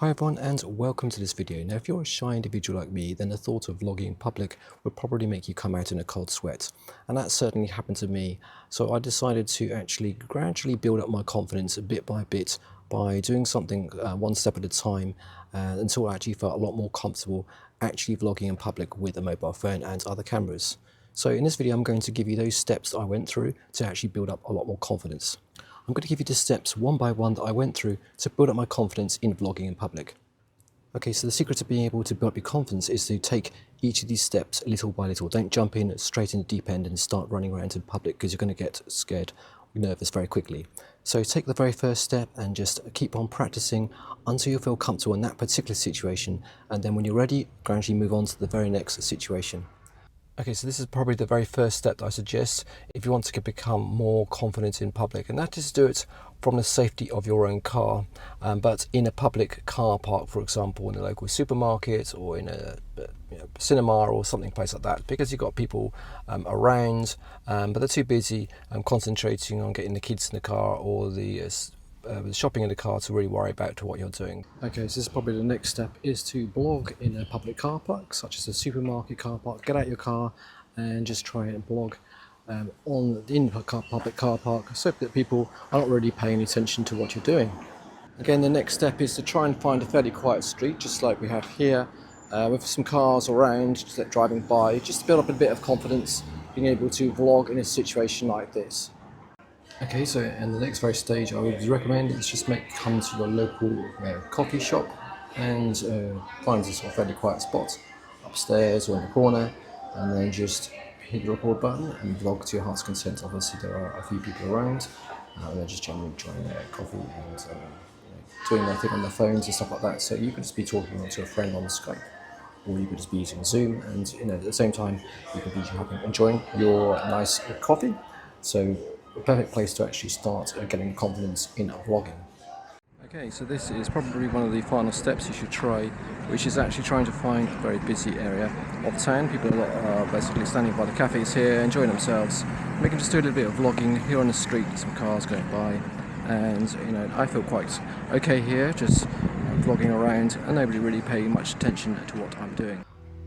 Hi everyone and welcome to this video. Now if you're a shy individual like me, then the thought of vlogging in public would probably make you come out in a cold sweat. And that certainly happened to me. So I decided to actually gradually build up my confidence bit by bit by doing something one step at a time until I actually felt a lot more comfortable actually vlogging in public with a mobile phone and other cameras. So in this video I'm going to give you those steps that I went through to actually build up a lot more confidence. I'm going to give you the steps one by one that I went through to build up my confidence in vlogging in public. Okay, so the secret to being able to build up your confidence is to take each of these steps little by little. Don't jump in straight in the deep end and start running around in public because you're going to get scared or nervous very quickly. So take the very first step and just keep on practicing until you feel comfortable in that particular situation, and then when you're ready, gradually move on to the very next situation. Okay, so this is probably the very first step that I suggest if you want to become more confident in public, and that is to do it from the safety of your own car, but in a public car park, for example, in a local supermarket or in a cinema or something place like that, because you've got people around, but they're too busy concentrating on getting the kids in the car or the shopping in the car to really worry about what you're doing. Okay, so this is probably the next step, is to blog in a public car park, such as a supermarket car park. Get out your car and just try and blog in the public car park so that people are not really paying attention to what you're doing. Again, the next step is to try and find a fairly quiet street, just like we have here, with some cars around, just driving by, just to build up a bit of confidence, being able to vlog in a situation like this. Okay, so in the next very stage I would recommend is just come to your local coffee shop and find a sort of fairly quiet spot upstairs or in the corner, and then just hit the record button and vlog to your heart's content. Obviously there are a few people around and they're just generally enjoying their coffee and doing their thing on their phones and stuff like that. So you could just be talking to a friend on Skype, or you could just be using Zoom, and at the same time you could be enjoying your nice coffee. So a perfect place to actually start getting confidence in vlogging. Okay, so this is probably one of the final steps you should try, which is actually trying to find a very busy area of town. People are basically standing by the cafes here, enjoying themselves. We can just do a little bit of vlogging here on the street, some cars going by, and I feel quite okay here, just vlogging around and nobody really paying much attention to what I'm doing.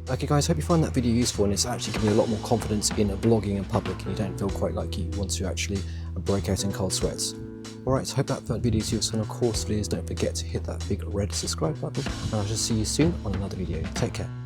Okay guys, hope you find that video useful, and it's actually giving you a lot more confidence in vlogging in public and you don't feel quite like you want to actually break out in cold sweats. Alright, so hope that video is useful, and of course please don't forget to hit that big red subscribe button, and I shall see you soon on another video. Take care.